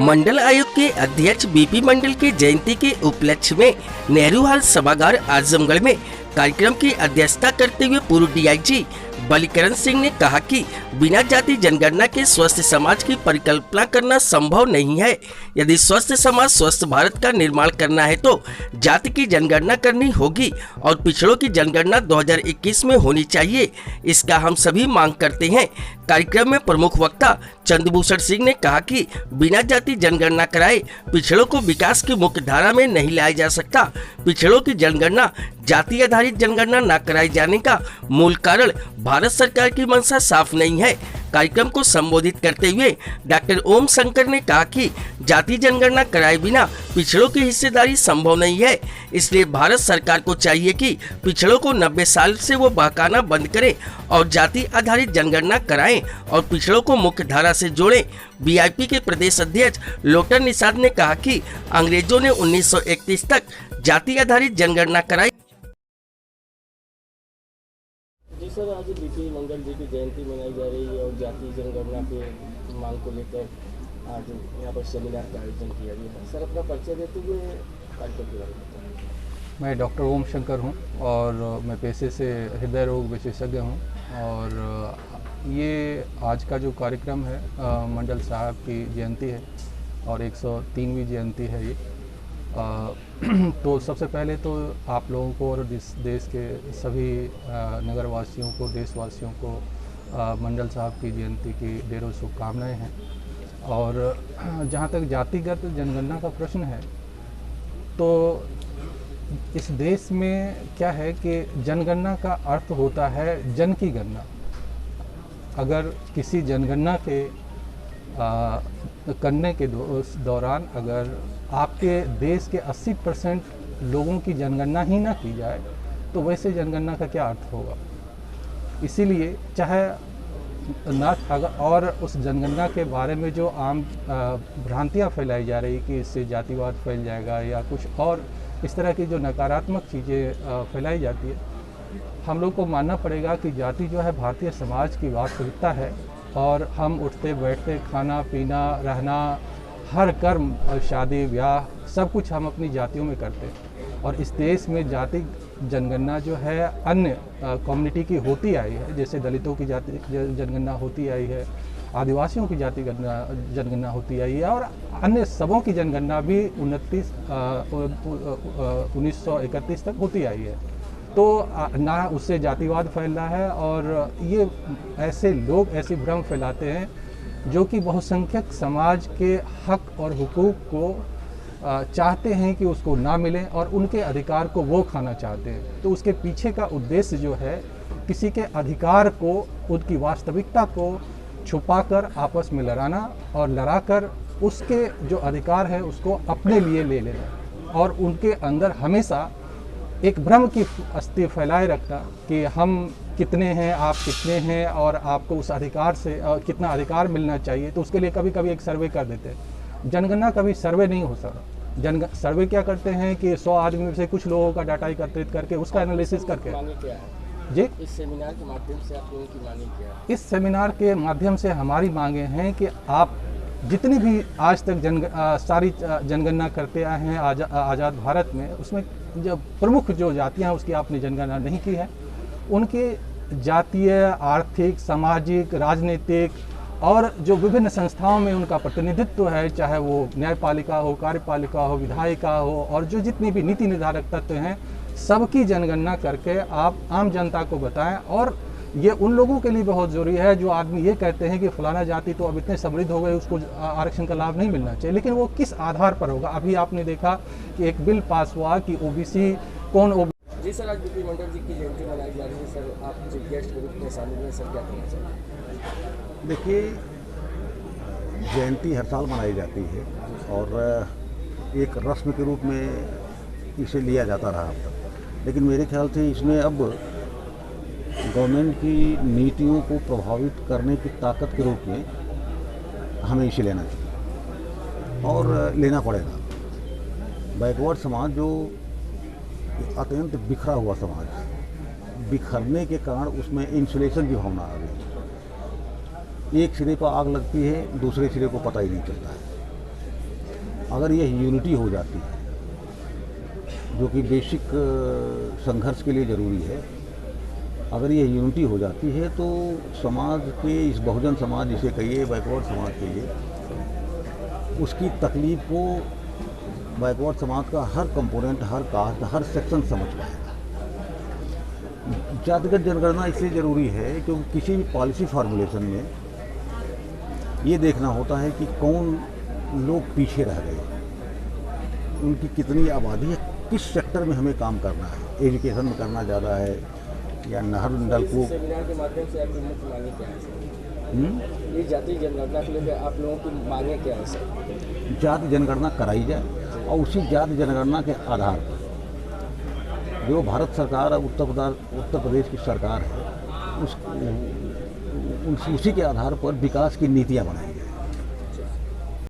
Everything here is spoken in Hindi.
मंडल आयोग के अध्यक्ष बीपी मंडल के जयंती के उपलक्ष्य में नेहरू हॉल सभागार आजमगढ़ में कार्यक्रम की अध्यक्षता करते हुए पूर्व डीआईजी बलिकरण सिंह ने कहा कि बिना जाति जनगणना के स्वस्थ समाज की परिकल्पना करना संभव नहीं है। यदि स्वस्थ समाज स्वस्थ भारत का निर्माण करना है तो जाति की जनगणना करनी होगी और पिछड़ों की जनगणना 2021 में होनी चाहिए। इसका हम सभी मांग करते हैं। कार्यक्रम में प्रमुख वक्ता चंद्रभूषण सिंह ने कहा कि बिना जाति जनगणना कराए पिछड़ों को विकास की मुख्य धारा में नहीं लाया जा सकता। पिछड़ों की जनगणना जाति आधारित जनगणना न कराए जाने का मूल कारण भारत सरकार की मंशा साफ नहीं है। कार्यक्रम को संबोधित करते हुए डॉक्टर ओम शंकर ने कहा कि जाति जनगणना कराए बिना पिछड़ों की हिस्सेदारी संभव नहीं है। इसलिए भारत सरकार को चाहिए कि पिछड़ों को 90 साल से वो बहकाना बंद करें और जाति आधारित जनगणना कराएं और पिछड़ों को मुख्य धारा से जोड़ें। बीआईपी के प्रदेश अध्यक्ष लोटन निषाद ने कहा कि अंग्रेजों ने 1931 तक जाति आधारित जनगणना कराई। जी सर, आज बीपी मंडल जी की जयंती मनाई जा रही है और जाति जनगणना के मांग को लेकर आज यहाँ पर सेमिनार का आयोजन किया गया है। सर, अपना परिचय देते हुए कार्यक्रम के बारे में बताएं। मैं डॉक्टर ओम शंकर हूँ और मैं पेशे से हृदय रोग विशेषज्ञ हूँ और ये आज का जो कार्यक्रम है मंडल साहब की जयंती है और 103वीं जयंती है ये। तो सबसे पहले तो आप लोगों को और देश के सभी नगरवासियों को, देशवासियों को मंडल साहब की जयंती की ढेरों शुभकामनाएं हैं। और जहाँ तक जातिगत जनगणना का प्रश्न है तो इस देश में क्या है कि जनगणना का अर्थ होता है जन की गणना। अगर किसी जनगणना के करने के दौरान अगर आपके देश के 80% लोगों की जनगणना ही ना की जाए तो वैसे जनगणना का क्या अर्थ होगा। इसीलिए चाहे ना अगर और उस जनगणना के बारे में जो आम भ्रांतियाँ फैलाई जा रही कि इससे जातिवाद फैल जाएगा या कुछ और इस तरह की जो नकारात्मक चीज़ें फैलाई जाती है, हम लोग को मानना पड़ेगा कि जाति जो है भारतीय समाज की वास्तविकता है और हम उठते बैठते, खाना पीना, रहना, हर कर्म, शादी ब्याह सब कुछ हम अपनी जातियों में करते हैं। और इस देश में जाति जनगणना जो है अन्य कम्युनिटी की होती आई है, जैसे दलितों की जाति जनगणना होती आई है, आदिवासियों की जाति जनगणना होती आई है और अन्य सबों की जनगणना भी 1931 तक होती आई है। तो ना उससे जातिवाद फैल रहा है और ये ऐसे लोग ऐसे भ्रम फैलाते हैं जो कि बहुसंख्यक समाज के हक और हुकूक को चाहते हैं कि उसको ना मिले और उनके अधिकार को वो खाना चाहते हैं। तो उसके पीछे का उद्देश्य जो है किसी के अधिकार को, उनकी वास्तविकता को छुपाकर आपस में लड़ाना और लड़ाकर उसके जो अधिकार है उसको अपने लिए ले लेना और उनके अंदर हमेशा एक भ्रम की अस्थि फैलाए रखना कि हम कितने हैं, आप कितने हैं और आपको उस अधिकार से कितना अधिकार मिलना चाहिए। तो उसके लिए कभी कभी एक सर्वे कर देते हैं। जनगणना कभी सर्वे नहीं हो सकता। सर्वे क्या करते हैं कि 100 आदमी में से कुछ लोगों का डाटा एकत्रित करके उसका एनालिसिस करके जी। इस सेमिनार के माध्यम से आप लोगों की मांगे क्या है? इस सेमिनार के माध्यम से हमारी मांगे हैं कि आप जितनी भी आज तक सारी जनगणना करते आए हैं आज़ाद भारत में, उसमें जो प्रमुख जो जातियां हैं उसकी आपने जनगणना नहीं की है। उनके जातीय, आर्थिक, सामाजिक, राजनीतिक और जो विभिन्न संस्थाओं में उनका प्रतिनिधित्व है, चाहे वो न्यायपालिका हो, कार्यपालिका हो, विधायिका हो और जो जितनी भी नीति निर्धारक तत्व हैं, सबकी जनगणना करके आप आम जनता को बताएं। और ये उन लोगों के लिए बहुत ज़रूरी है जो आदमी ये कहते हैं कि फलाना जाति तो अब इतने समृद्ध हो गए उसको आरक्षण का लाभ नहीं मिलना चाहिए, लेकिन वो किस आधार पर होगा। अभी आपने देखा कि एक बिल पास हुआ कि ओबीसी कौन जी सर, आज बीपी मंडल जी की जयंती मनाई जा रही है। सर, आप चीफ गेस्ट के रूप में शामिल हुए, सर क्या कहना चाहिए? देखिए, जयंती हर साल मनाई जाती है और एक रस्म के रूप में इसे लिया जाता रहा अब तक, लेकिन मेरे ख्याल से इसमें अब गवर्नमेंट की नीतियों को प्रभावित करने की ताकत के रूप में हमें इसे लेना चाहिए और लेना पड़ेगा। बैकवर्ड समाज जो अत्यंत बिखरा हुआ समाज, बिखरने के कारण उसमें इंसुलेशन की भावना आ गई। एक सिरे पर आग लगती है, दूसरे सिरे को पता ही नहीं चलता है। अगर यह यूनिटी हो जाती है, जो कि बेसिक संघर्ष के लिए ज़रूरी है, अगर ये यूनिटी हो जाती है तो समाज के, इस बहुजन समाज जिसे कहिए, बैकवर्ड समाज कहिए, उसकी तकलीफ को बैकवर्ड समाज का हर कंपोनेंट, हर कास्ट, हर सेक्शन समझ पाएगा। जातिगत जनगणना इसलिए ज़रूरी है क्योंकि किसी भी पॉलिसी फार्मुलेशन में ये देखना होता है कि कौन लोग पीछे रह गए, उनकी कितनी आबादी है, किस सेक्टर में हमें काम करना है, एजुकेशन में करना ज़्यादा है या नहर नलकूप। सेमिनार के माध्यम से आपकी मुख्य मांगे क्या है सर? ये जातीय जनगणना के लिए आप लोगों की मांगे क्या है सर? जाति जनगणना कराई जाए और उसी जाति जनगणना के आधार पर जो भारत सरकार और उत्तर प्रदेश की सरकार है, उसी के आधार पर विकास की नीतियाँ बनाई।